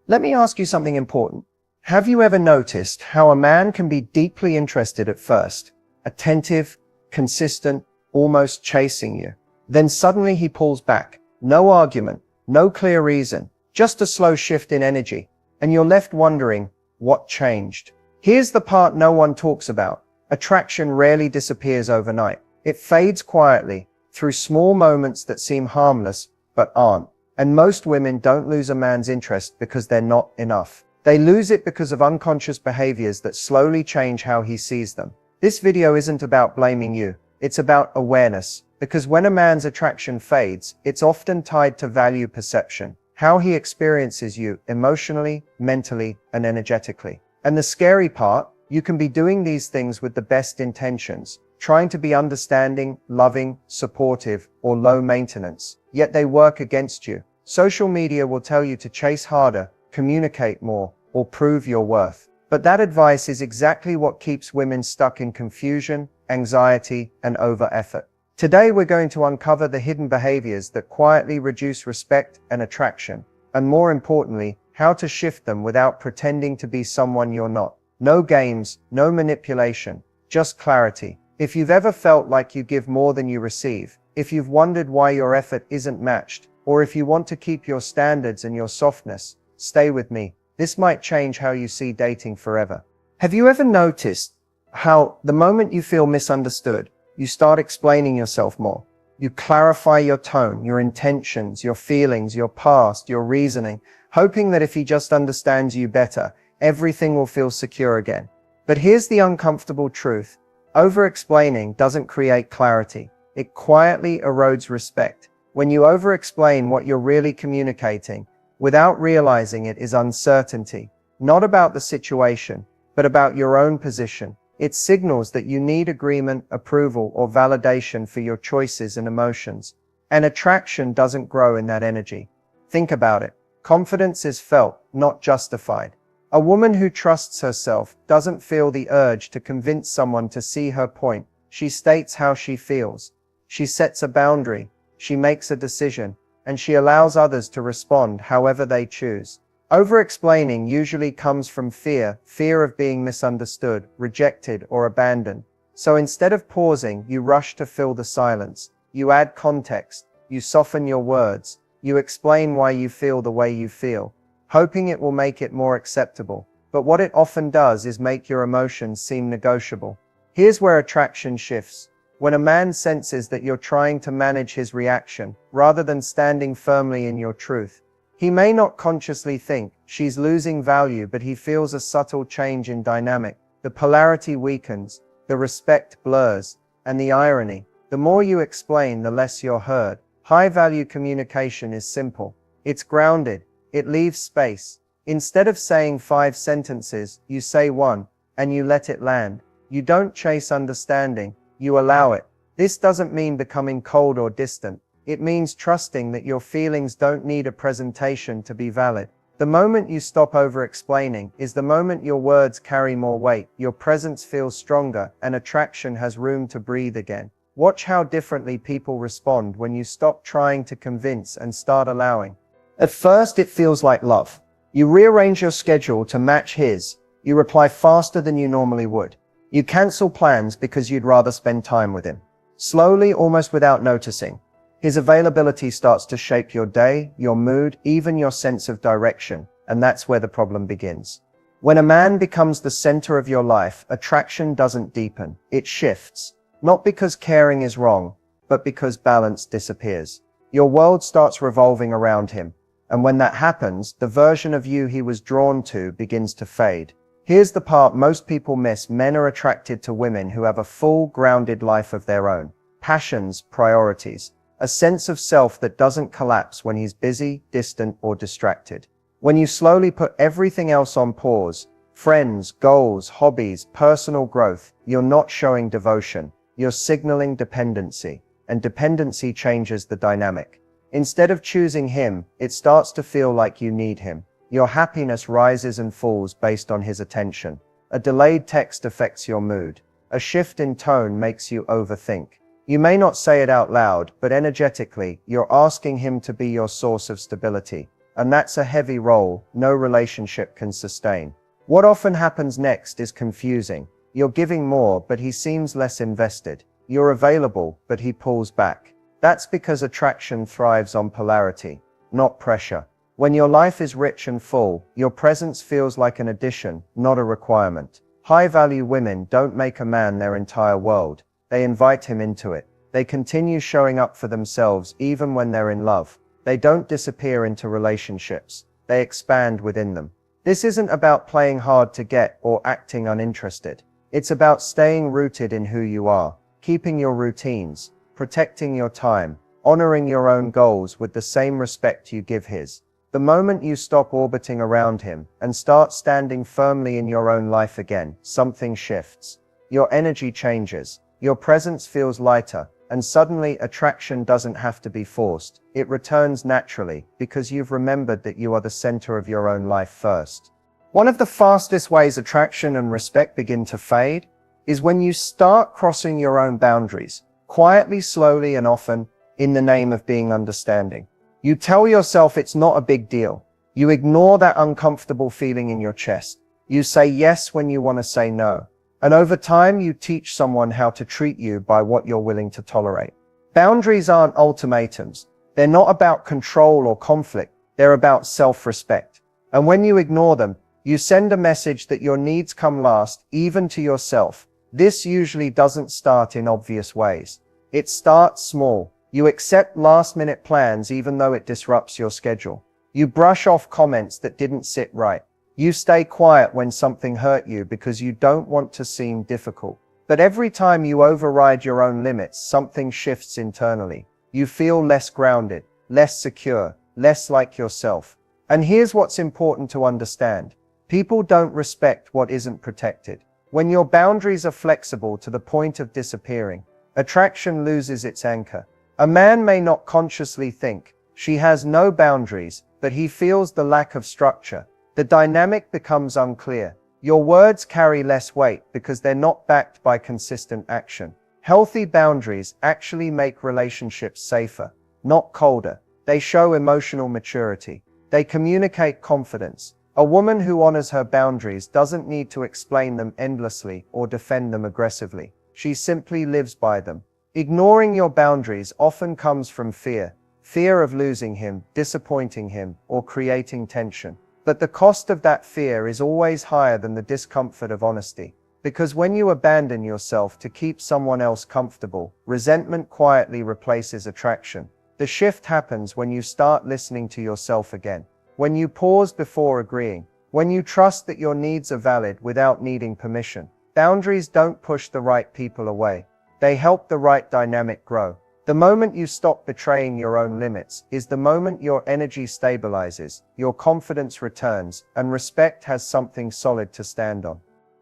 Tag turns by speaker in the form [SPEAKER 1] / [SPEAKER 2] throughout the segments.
[SPEAKER 1] Let me ask you something important. Have you ever noticed how a man can be deeply interested at first, attentive, consistent, almost chasing you? Then suddenly he pulls back. No argument, no clear reason, just a slow shift in energy, and you're left wondering, what changed? Here's the part no one talks about. Attraction rarely disappears overnight. It fades quietly, through small moments that seem harmless, but aren't. And most women don't lose a man's interest because they're not enough. They lose it because of unconscious behaviors that slowly change how he sees them. This video isn't about blaming you. It's about awareness. Because when a man's attraction fades, it's often tied to value perception, how he experiences you emotionally, mentally, and energetically. And the scary part, you can be doing these things with the best intentions, trying to be understanding, loving, supportive, or low maintenance, yet they work against you. Social media will tell you to chase harder, communicate more, or prove your worth. But that advice is exactly what keeps women stuck in confusion, anxiety, and over-effort. Today we're going to uncover the hidden behaviors that quietly reduce respect and attraction, and more importantly, how to shift them without pretending to be someone you're not. No games, no manipulation, just clarity. If you've ever felt like you give more than you receive, if you've wondered why your effort isn't matched, or if you want to keep your standards and your softness, stay with me. This might change how you see dating forever. Have you ever noticed how the moment you feel misunderstood, you start explaining yourself more? You clarify your tone, your intentions, your feelings, your past, your reasoning, hoping that if he just understands you better, everything will feel secure again. But here's the uncomfortable truth. Over-explaining doesn't create clarity. It quietly erodes respect. When you over-explain what you're really communicating, without realizing it, is uncertainty, not about the situation, but about your own position. It signals that you need agreement, approval, or validation for your choices and emotions. And attraction doesn't grow in that energy. Think about it. Confidence is felt, not justified. A woman who trusts herself doesn't feel the urge to convince someone to see her point. She states how she feels. She sets a boundary. She makes a decision. And she allows others to respond however they choose. Over-explaining usually comes from fear of being misunderstood, rejected, or abandoned. So instead of pausing, you rush to fill the silence. You add context. You soften your words. You explain why you feel the way you feel, hoping it will make it more acceptable. But what it often does is make your emotions seem negotiable. Here's where attraction shifts. When a man senses that you're trying to manage his reaction, rather than standing firmly in your truth, he may not consciously think, she's losing value, but he feels a subtle change in dynamic. The polarity weakens, the respect blurs, and the irony. The more you explain, the less you're heard. High-value communication is simple. It's grounded. It leaves space. Instead of saying 5 sentences, you say 1, and you let it land. You don't chase understanding, you allow it. This doesn't mean becoming cold or distant. It means trusting that your feelings don't need a presentation to be valid. The moment you stop over-explaining is the moment your words carry more weight, your presence feels stronger, and attraction has room to breathe again. Watch how differently people respond when you stop trying to convince and start allowing. At first, it feels like love. You rearrange your schedule to match his. You reply faster than you normally would. You cancel plans because you'd rather spend time with him. Slowly, almost without noticing, his availability starts to shape your day, your mood, even your sense of direction, and that's where the problem begins. When a man becomes the center of your life, attraction doesn't deepen, it shifts. Not because caring is wrong, but because balance disappears. Your world starts revolving around him, and when that happens, the version of you he was drawn to begins to fade. Here's the part most people miss. Men are attracted to women who have a full, grounded life of their own. Passions, priorities. A sense of self that doesn't collapse when he's busy, distant, or distracted. When you slowly put everything else on pause, friends, goals, hobbies, personal growth, you're not showing devotion. You're signaling dependency. And dependency changes the dynamic. Instead of choosing him, it starts to feel like you need him. Your happiness rises and falls based on his attention. A delayed text affects your mood. A shift in tone makes you overthink. You may not say it out loud, but energetically, you're asking him to be your source of stability. and that's a heavy role no relationship can sustain. What often happens next is confusing. You're giving more, but he seems less invested. You're available, but he pulls back. That's because attraction thrives on polarity, not pressure. When your life is rich and full, your presence feels like an addition, not a requirement. High-value women don't make a man their entire world. They invite him into it. They continue showing up for themselves even when they're in love. They don't disappear into relationships. They expand within them. This isn't about playing hard to get or acting uninterested. It's about staying rooted in who you are, keeping your routines, protecting your time, honoring your own goals with the same respect you give his. The moment you stop orbiting around him and start standing firmly in your own life again, something shifts. Your energy changes, your presence feels lighter, and suddenly attraction doesn't have to be forced. It returns naturally because you've remembered that you are the center of your own life first. One of the fastest ways attraction and respect begin to fade is when you start crossing your own boundaries, quietly, slowly, and often, in the name of being understanding. You tell yourself it's not a big deal. You ignore that uncomfortable feeling in your chest. You say yes when you want to say no. And over time, you teach someone how to treat you by what you're willing to tolerate. Boundaries aren't ultimatums. They're not about control or conflict. They're about self-respect. And when you ignore them, you send a message that your needs come last, even to yourself. This usually doesn't start in obvious ways. It starts small. You accept last-minute plans even though it disrupts your schedule. You brush off comments that didn't sit right. You stay quiet when something hurt you because you don't want to seem difficult. But every time you override your own limits, something shifts internally. You feel less grounded, less secure, less like yourself. And here's what's important to understand. People don't respect what isn't protected. When your boundaries are flexible to the point of disappearing, attraction loses its anchor. A man may not consciously think, she has no boundaries, but he feels the lack of structure. The dynamic becomes unclear. Your words carry less weight because they're not backed by consistent action. Healthy boundaries actually make relationships safer, not colder. They show emotional maturity. They communicate confidence. A woman who honors her boundaries doesn't need to explain them endlessly or defend them aggressively. She simply lives by them. Ignoring your boundaries often comes from fear. Fear of losing him, disappointing him, or creating tension. But the cost of that fear is always higher than the discomfort of honesty. Because when you abandon yourself to keep someone else comfortable, resentment quietly replaces attraction. The shift happens when you start listening to yourself again. When you pause before agreeing. When you trust that your needs are valid without needing permission. Boundaries don't push the right people away. They help the right dynamic grow. The moment you stop betraying your own limits is the moment your energy stabilizes, your confidence returns, and respect has something solid to stand on.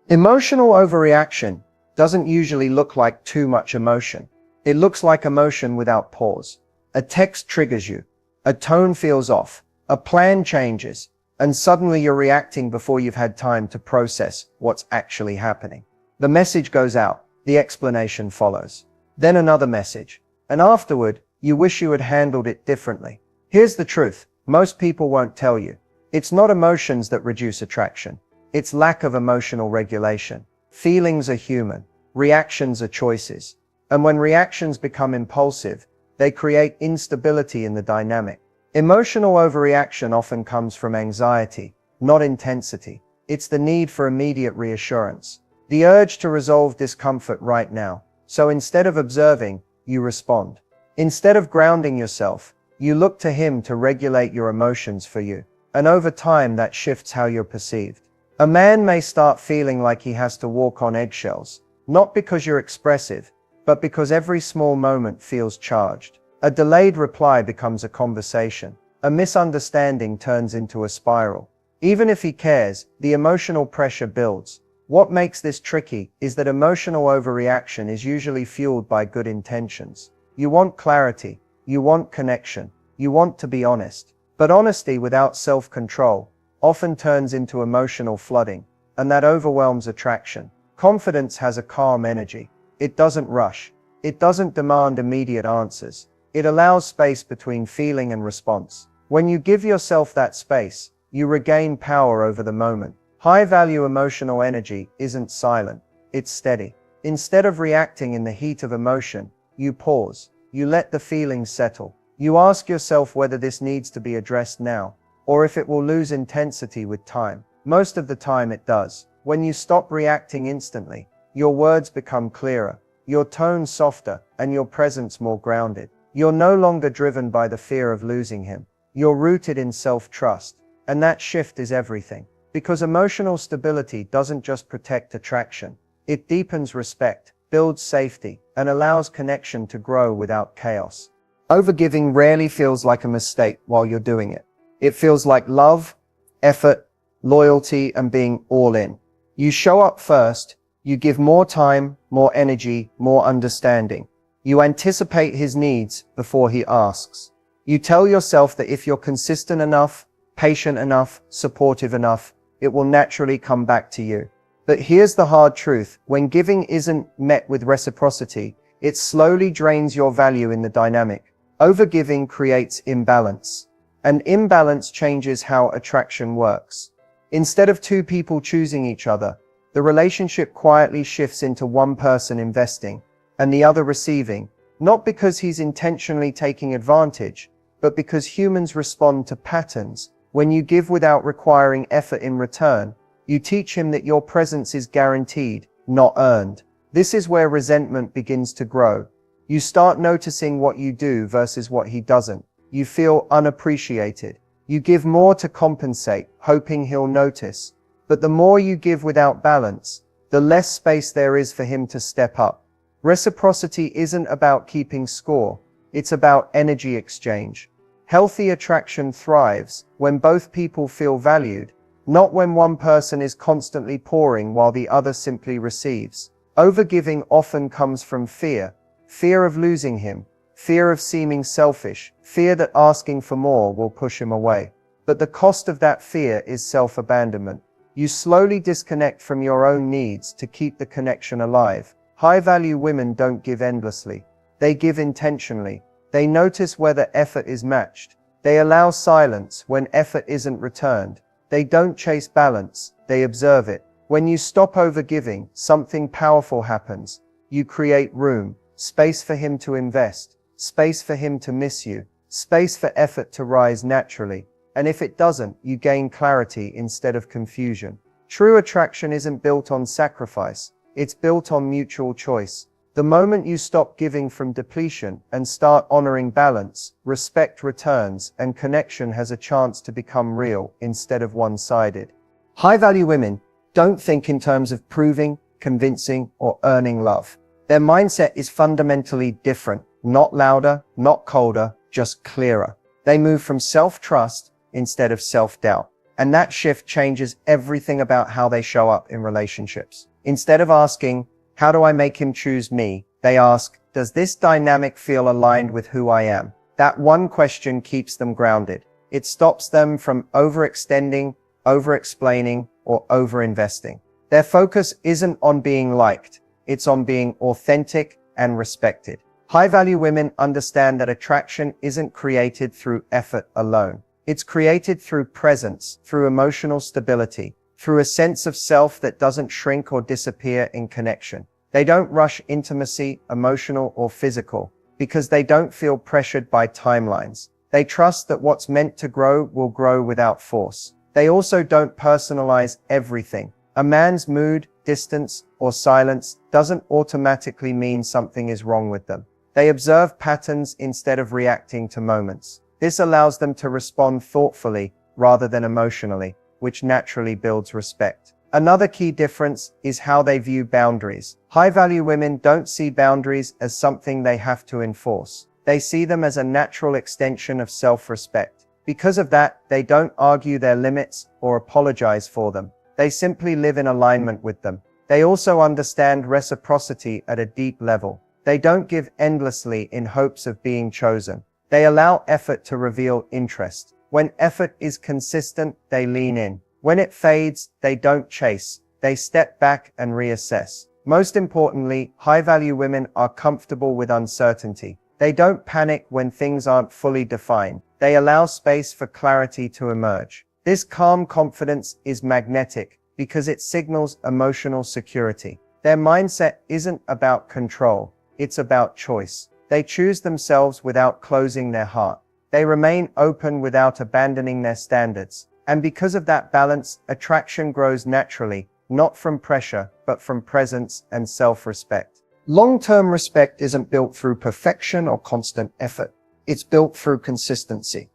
[SPEAKER 1] Emotional overreaction doesn't usually look like too much emotion. It looks like emotion without pause. A text triggers you. A tone feels off. A plan changes. And suddenly you're reacting before you've had time to process what's actually happening. The message goes out. The explanation follows. Then another message. And afterward, you wish you had handled it differently. Here's the truth. Most people won't tell you. It's not emotions that reduce attraction. It's lack of emotional regulation. Feelings are human. Reactions are choices. And when reactions become impulsive, they create instability in the dynamic. Emotional overreaction often comes from anxiety, not intensity. It's the need for immediate reassurance. The urge to resolve discomfort right now. So instead of observing, you respond. Instead of grounding yourself, you look to him to regulate your emotions for you. And over time, that shifts how you're perceived. A man may start feeling like he has to walk on eggshells, not because you're expressive, but because every small moment feels charged. A delayed reply becomes a conversation. A misunderstanding turns into a spiral. Even if he cares, the emotional pressure builds. What makes this tricky is that emotional overreaction is usually fueled by good intentions. You want clarity, you want connection, you want to be honest. But honesty without self-control often turns into emotional flooding, and that overwhelms attraction. Confidence has a calm energy. It doesn't rush. It doesn't demand immediate answers. It allows space between feeling and response. When you give yourself that space, you regain power over the moment. High-value emotional energy isn't silent, it's steady. Instead of reacting in the heat of emotion, you pause. You let the feelings settle. You ask yourself whether this needs to be addressed now, or if it will lose intensity with time. Most of the time it does. When you stop reacting instantly, your words become clearer, your tone softer, and your presence more grounded. You're no longer driven by the fear of losing him. You're rooted in self-trust, and that shift is everything. Because emotional stability doesn't just protect attraction, it deepens respect, builds safety, and allows connection to grow without chaos. Overgiving rarely feels like a mistake while you're doing it. It feels like love, effort, loyalty, and being all in. You show up first, you give more time, more energy, more understanding. You anticipate his needs before he asks. You tell yourself that if you're consistent enough, patient enough, supportive enough, it will naturally come back to you. But here's the hard truth. When giving isn't met with reciprocity, it slowly drains your value in the dynamic. Overgiving creates imbalance. And imbalance changes how attraction works. Instead of two people choosing each other, the relationship quietly shifts into one person investing and the other receiving, not because he's intentionally taking advantage, but because humans respond to patterns. When you give without requiring effort in return, you teach him that your presence is guaranteed, not earned. This is where resentment begins to grow. You start noticing what you do versus what he doesn't. You feel unappreciated. You give more to compensate, hoping he'll notice. But the more you give without balance, the less space there is for him to step up. Reciprocity isn't about keeping score. It's about energy exchange. Healthy attraction thrives when both people feel valued, not when one person is constantly pouring while the other simply receives. Overgiving often comes from fear. Fear of losing him, fear of seeming selfish, fear that asking for more will push him away. But the cost of that fear is self-abandonment. You slowly disconnect from your own needs to keep the connection alive. High-value women don't give endlessly. They give intentionally. They notice whether effort is matched. They allow silence when effort isn't returned. They don't chase balance, they observe it. When you stop overgiving, something powerful happens. You create room, space for him to invest, space for him to miss you, space for effort to rise naturally. And if it doesn't, you gain clarity instead of confusion. True attraction isn't built on sacrifice, it's built on mutual choice. The moment you stop giving from depletion and start honoring balance, respect returns, and connection has a chance to become real instead of one-sided. High-value women don't think in terms of proving, convincing, or earning love. Their mindset is fundamentally different, not louder, not colder, just clearer. They move from self-trust instead of self-doubt. And that shift changes everything about how they show up in relationships. Instead of asking, "How do I make him choose me?" they ask, "Does this dynamic feel aligned with who I am?" That one question keeps them grounded. It stops them from overextending, over-explaining, or over-investing. Their focus isn't on being liked, it's on being authentic and respected. High-value women understand that attraction isn't created through effort alone. It's created through presence, through emotional stability, through a sense of self that doesn't shrink or disappear in connection. They don't rush intimacy, emotional or physical, because they don't feel pressured by timelines. They trust that what's meant to grow will grow without force. They also don't personalize everything. A man's mood, distance, or silence doesn't automatically mean something is wrong with them. They observe patterns instead of reacting to moments. This allows them to respond thoughtfully rather than emotionally, which naturally builds respect. Another key difference is how they view boundaries. High-value women don't see boundaries as something they have to enforce. They see them as a natural extension of self-respect. Because of that, they don't argue their limits or apologize for them. They simply live in alignment with them. They also understand reciprocity at a deep level. They don't give endlessly in hopes of being chosen. They allow effort to reveal interest. When effort is consistent, they lean in. When it fades, they don't chase. They step back and reassess. Most importantly, high-value women are comfortable with uncertainty. They don't panic when things aren't fully defined. They allow space for clarity to emerge. This calm confidence is magnetic because it signals emotional security. Their mindset isn't about control, it's about choice. They choose themselves without closing their heart. They remain open without abandoning their standards. And because of that balance, attraction grows naturally, not from pressure, but from presence and self-respect. Long-term respect isn't built through perfection or constant effort. It's built through consistency.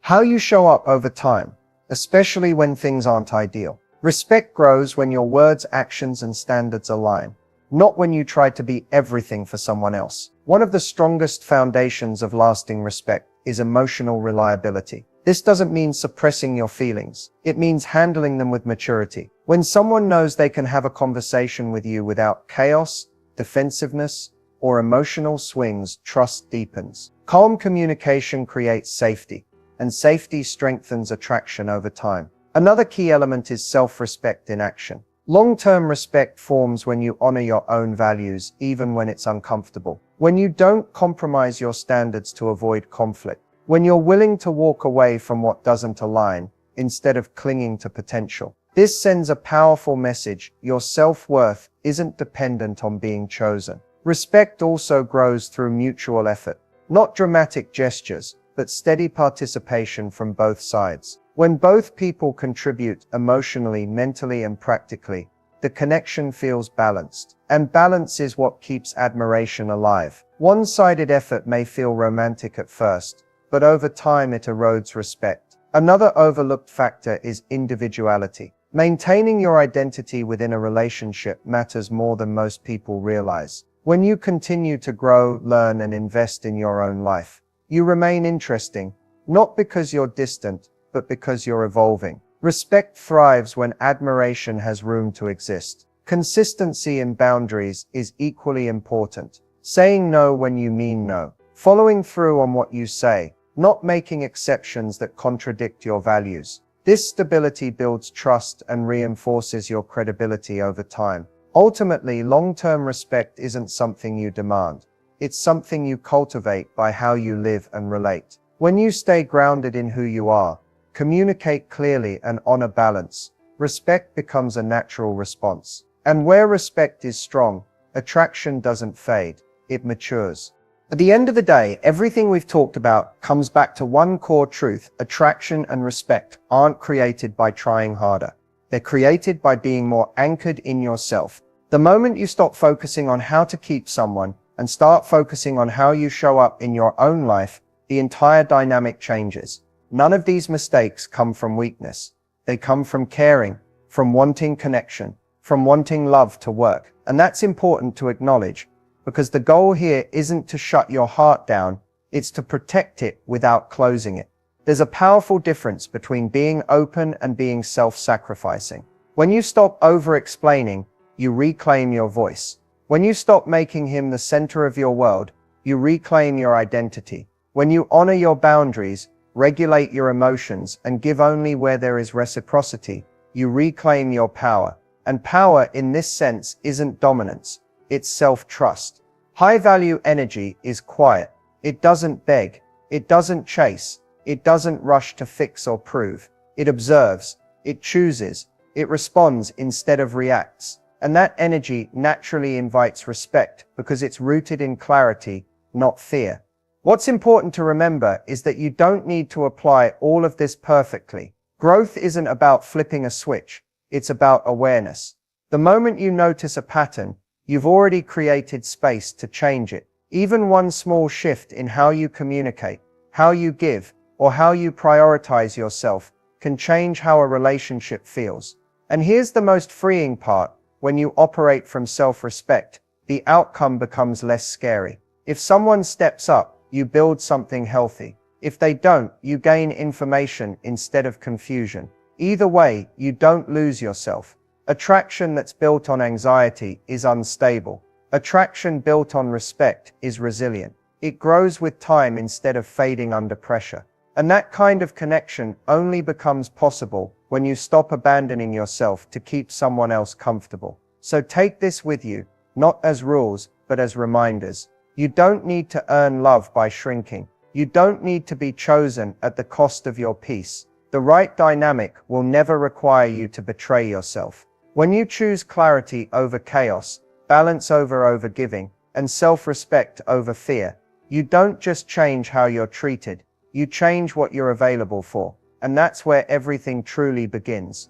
[SPEAKER 1] How you show up over time, especially when things aren't ideal. Respect grows when your words, actions, and standards align, not when you try to be everything for someone else. One of the strongest foundations of lasting respect is emotional reliability. This doesn't mean suppressing your feelings. It means handling them with maturity. When someone knows they can have a conversation with you without chaos, defensiveness, or emotional swings, trust deepens. Calm communication creates safety, and safety strengthens attraction over time. Another key element is self-respect in action. Long-term respect forms when you honor your own values, even when it's uncomfortable. When you don't compromise your standards to avoid conflict. When you're willing to walk away from what doesn't align, instead of clinging to potential. This sends a powerful message. Your self-worth isn't dependent on being chosen. Respect also grows through mutual effort. Not dramatic gestures, but steady participation from both sides. When both people contribute emotionally, mentally, and practically, the connection feels balanced. And balance is what keeps admiration alive. One-sided effort may feel romantic at first, but over time it erodes respect. Another overlooked factor is individuality. Maintaining your identity within a relationship matters more than most people realize. When you continue to grow, learn, and invest in your own life, you remain interesting, not because you're distant, but because you're evolving. Respect thrives when admiration has room to exist. Consistency in boundaries is equally important. Saying no when you mean no. Following through on what you say, not making exceptions that contradict your values. This stability builds trust and reinforces your credibility over time. Ultimately, long-term respect isn't something you demand. It's something you cultivate by how you live and relate. When you stay grounded in who you are, communicate clearly, and honor balance, respect becomes a natural response. And where respect is strong, attraction doesn't fade, it matures. At the end of the day, everything we've talked about comes back to one core truth: attraction and respect aren't created by trying harder. They're created by being more anchored in yourself. The moment you stop focusing on how to keep someone and start focusing on how you show up in your own life, the entire dynamic changes. None of these mistakes come from weakness. They come from caring, from wanting connection, from wanting love to work. And that's important to acknowledge, because the goal here isn't to shut your heart down, it's to protect it without closing it. There's a powerful difference between being open and being self-sacrificing. When you stop over-explaining, you reclaim your voice. When you stop making him the center of your world, you reclaim your identity. When you honor your boundaries, regulate your emotions, and give only where there is reciprocity, you reclaim your power. And power in this sense isn't dominance, it's self-trust. High-value energy is quiet. It doesn't beg. It doesn't chase. It doesn't rush to fix or prove. It observes. It chooses. It responds instead of reacts. And that energy naturally invites respect because it's rooted in clarity, not fear. What's important to remember is that you don't need to apply all of this perfectly. Growth isn't about flipping a switch. It's about awareness. The moment you notice a pattern, you've already created space to change it. Even one small shift in how you communicate, how you give, or how you prioritize yourself can change how a relationship feels. And here's the most freeing part: when you operate from self-respect, the outcome becomes less scary. If someone steps up, you build something healthy. If they don't, you gain information instead of confusion. Either way, you don't lose yourself. Attraction that's built on anxiety is unstable. Attraction built on respect is resilient. It grows with time instead of fading under pressure. And that kind of connection only becomes possible when you stop abandoning yourself to keep someone else comfortable. So take this with you, not as rules, but as reminders. You don't need to earn love by shrinking. You don't need to be chosen at the cost of your peace. The right dynamic will never require you to betray yourself. When you choose clarity over chaos, balance over giving, and self-respect over fear, you don't just change how you're treated, you change what you're available for. And that's where everything truly begins.